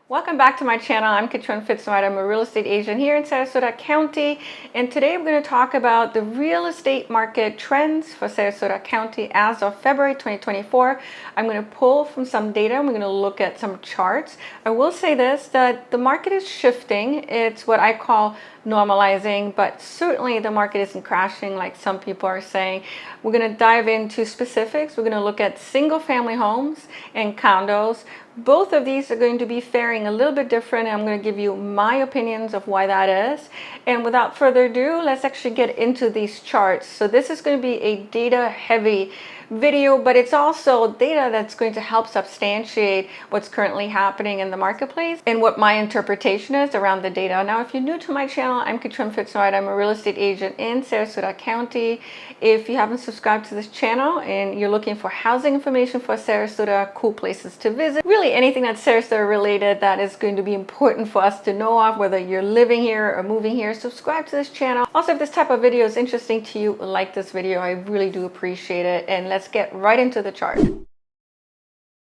Welcome back to my channel. I'm Katrin.pfitzenreiter. I'm a real estate agent here in Sarasota County, and today I'm going to talk about the real estate market trends for Sarasota County as of February 2024. I'm going to pull from some data. We're going to look at some charts. I will say this, that the market is shifting. It's what I call normalizing, but certainly the market isn't crashing like some people are saying. We're going to dive into specifics. We're going to look at single family homes and condos. Both of these are going to be faring a little bit different. I'm going to give you my opinions of why that is. And without further ado, let's actually get into these charts. So this is going to be a data heavy video, but it's also data that's going to help substantiate what's currently happening in the marketplace and what my interpretation is around the data. Now, if you're new to my channel, I'm Katrin.pfitzenreiter. I'm a real estate agent in Sarasota County. If you haven't subscribed to this channel and you're looking for housing information for Sarasota, cool places to visit, really anything that's Sarasota related that is going to be important for us to know of, whether you're living here or moving here, subscribe to this channel. Also, if this type of video is interesting to you, like this video. I really do appreciate it. And let's get right into the chart.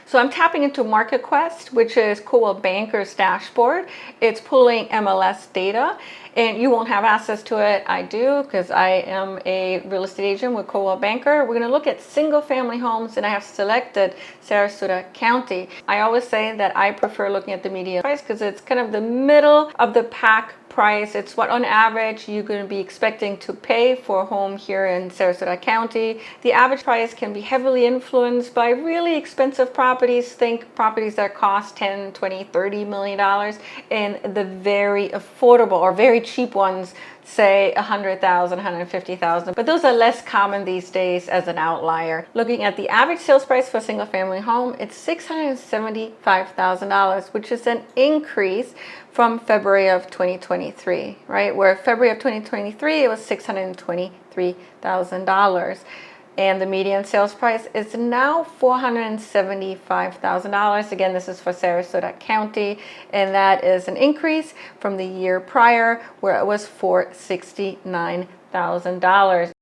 So I'm tapping into MarketQuest, which is Coldwell Banker's dashboard. It's pulling MLS data, and you won't have access to it. I do, because I am a real estate agent with Coldwell Banker. We're going to look at single family homes, and I have selected Sarasota County. I always say that I prefer looking at the median price because it's kind of the middle of the pack price. It's what on average you're going to be expecting to pay for a home here in Sarasota County. The average price can be heavily influenced by really expensive properties. Think properties that cost 10, 20, 30 million dollars, and the very affordable or very cheap ones, say 100,000, 150,000, but those are less common these days as an outlier. Looking at the average sales price for a single family home, it's $675,000, which is an increase from February of 2023, right? Where February of 2023, it was $623,000. And the median sales price is now $475,000. Again, this is for Sarasota County, and that is an increase from the year prior where it was $469,000.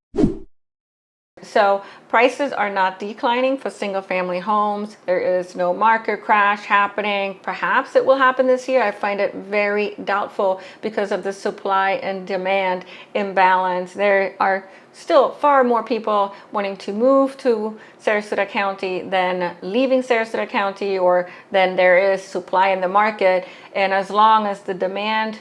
So prices are not declining for single family homes. There is no market crash happening. Perhaps it will happen this year. I find it very doubtful because of the supply and demand imbalance. There are still far more people wanting to move to Sarasota County than leaving Sarasota County, or than there is supply in the market. And as long as the demand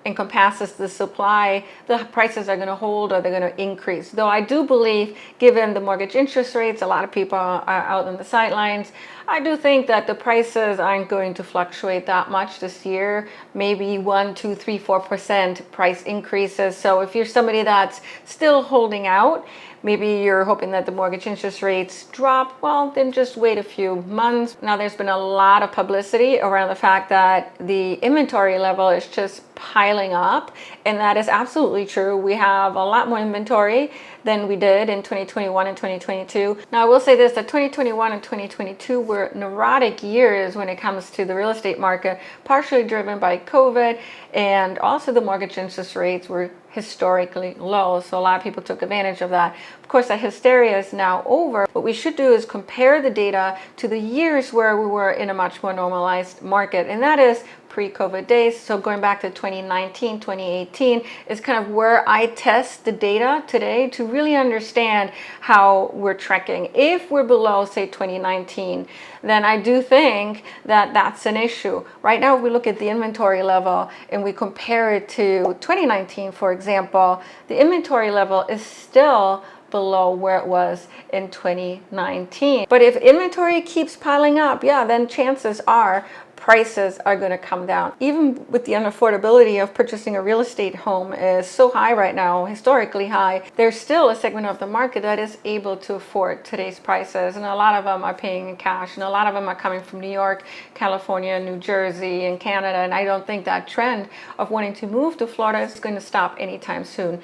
encompasses the supply, the prices are going to hold or they're going to increase. Though I do believe, given the mortgage interest rates, a lot of people are out on the sidelines. I do think that the prices aren't going to fluctuate that much this year. Maybe 1, 2, 3, 4% price increases. So if you're somebody that's still holding out, maybe you're hoping that the mortgage interest rates drop, well, then just wait a few months. Now, there's been a lot of publicity around the fact that the inventory level is just piling up, and that is absolutely true. We have a lot more inventory than we did in 2021 and 2022. Now, I will say this, that 2021 and 2022 were neurotic years when it comes to the real estate market, partially driven by COVID, and also the mortgage interest rates were historically low, so a lot of people took advantage of that. Of course, that hysteria is now over. What we should do is compare the data to the years where we were in a much more normalized market, and that is pre-COVID days. So going back to 2019, 2018 is kind of where I test the data today to really understand how we're tracking. If we're below, say, 2019, then I do think that that's an issue. Right now, if we look at the inventory level and we compare it to 2019, for example, the inventory level is still below where it was in 2019. But if inventory keeps piling up, yeah, then chances are prices are going to come down. Even with the unaffordability of purchasing a real estate home is so high right now, historically high, there's still a segment of the market that is able to afford today's prices. And a lot of them are paying in cash, and a lot of them are coming from New York, California, New Jersey, and Canada. And I don't think that trend of wanting to move to Florida is going to stop anytime soon.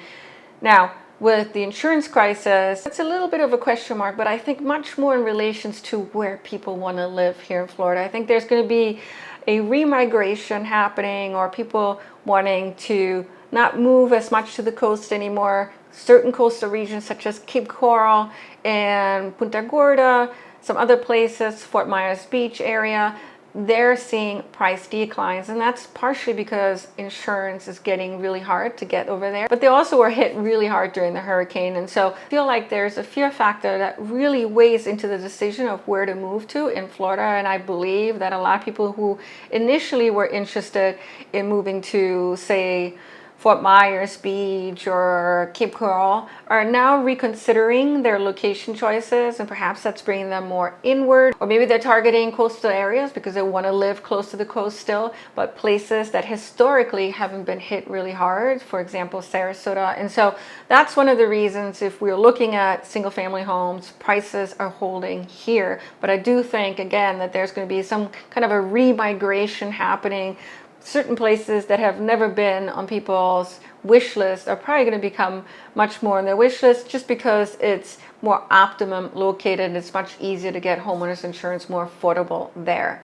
Now, with the insurance crisis, it's a little bit of a question mark, but I think much more in relations to where people want to live here in Florida. I think there's going to be a remigration happening, or people wanting to not move as much to the coast anymore. Certain coastal regions such as Cape Coral and Punta Gorda, some other places, Fort Myers Beach area, they're seeing price declines, and that's partially because insurance is getting really hard to get over there. But they also were hit really hard during the hurricane, and so I feel like there's a fear factor that really weighs into the decision of where to move to in Florida. And I believe that a lot of people who initially were interested in moving to, say, Fort Myers Beach or Cape Coral are now reconsidering their location choices, and perhaps that's bringing them more inward, or maybe they're targeting coastal areas because they want to live close to the coast still, but places that historically haven't been hit really hard, for example, Sarasota. And so that's one of the reasons, if we're looking at single family homes, prices are holding here. But I do think, again, that there's going to be some kind of a remigration happening. Certain places that have never been on people's wish list are probably going to become much more on their wish list, just because it's more optimum located. It's much easier to get homeowners insurance, more affordable there.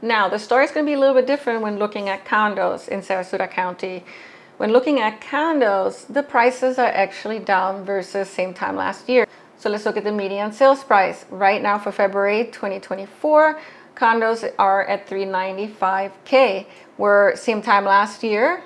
Now, the story is going to be a little bit different when looking at condos in Sarasota County. When looking at condos, the prices are actually down versus same time last year. So let's look at the median sales price. Right now for February 2024, condos are at $395K, where same time last year,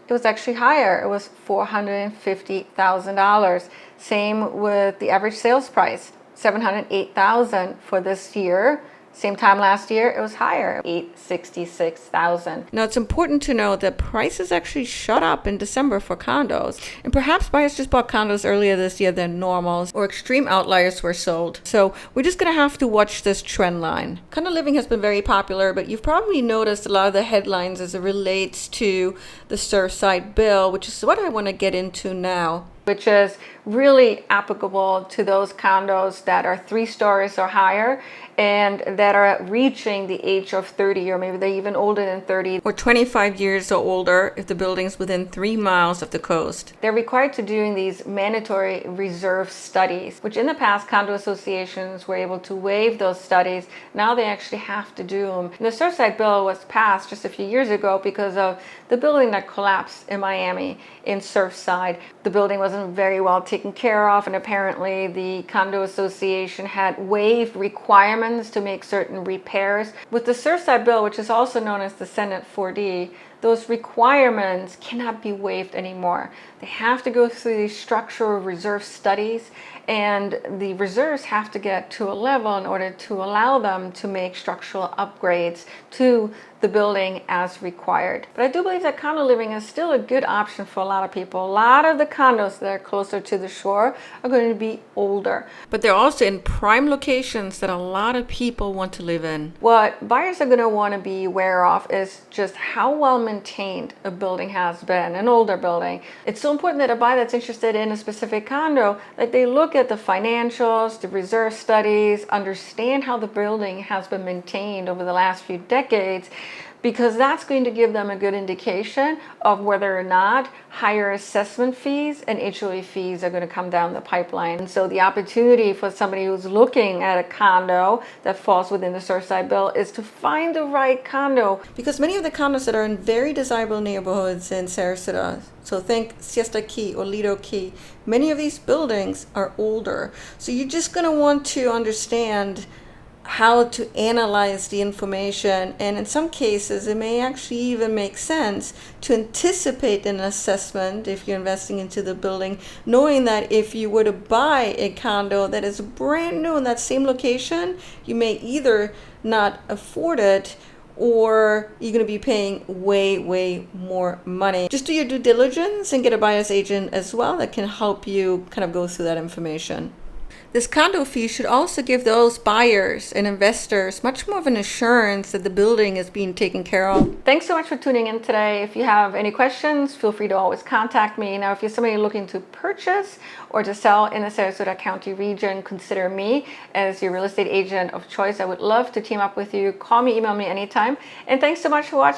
it was actually higher. It was $450,000. Same with the average sales price, $708,000 for this year. Same time last year, it was higher, $866,000. Now, it's important to note that prices actually shot up in December for condos. And perhaps buyers just bought condos earlier this year than normal, or extreme outliers were sold. So we're just going to have to watch this trend line. Condo living has been very popular, but you've probably noticed a lot of the headlines as it relates to the Surfside bill, which is what I want to get into now, which is really applicable to those condos that are 3 stories or higher and that are reaching the age of 30, or maybe they're even older than 30, or 25 years or older if the building's within 3 miles of the coast. They're required to doing these mandatory reserve studies, which in the past condo associations were able to waive those studies. Now they actually have to do them. And the Surfside bill was passed just a few years ago because of the building that collapsed in Miami in Surfside. The building wasn't very well taken care of, and apparently the condo association had waived requirements to make certain repairs. With the Surfside bill, which is also known as the Senate 4D, those requirements cannot be waived anymore. They have to go through these structural reserve studies, and the reserves have to get to a level in order to allow them to make structural upgrades to the building as required. But I do believe that condo living is still a good option for a lot of people. A lot of the condos that are closer to the shore are going to be older, but they're also in prime locations that a lot of people want to live in. What buyers are going to want to be aware of is just how well maintained a building has been, an older building. It's so important that a buyer that's interested in a specific condo, that they look at the financials, the reserve studies, understand how the building has been maintained over the last few decades, because that's going to give them a good indication of whether or not higher assessment fees and HOA fees are going to come down the pipeline. And so the opportunity for somebody who's looking at a condo that falls within the Surfside bill is to find the right condo, because many of the condos that are in very desirable neighborhoods in Sarasota, so think Siesta Key or Lido Key, many of these buildings are older. So you're just going to want to understand how to analyze the information, and in some cases it may actually even make sense to anticipate an assessment if you're investing into the building, knowing that if you were to buy a condo that is brand new in that same location, you may either not afford it, or you're going to be paying way more money. Just do your due diligence and get a buyer's agent as well that can help you kind of go through that information. This condo fee should also give those buyers and investors much more of an assurance that the building is being taken care of. Thanks so much for tuning in today. If you have any questions, feel free to always contact me. Now, if you're somebody looking to purchase or to sell in the Sarasota County region, consider me as your real estate agent of choice. I would love to team up with you. Call me, email me anytime. And thanks so much for watching.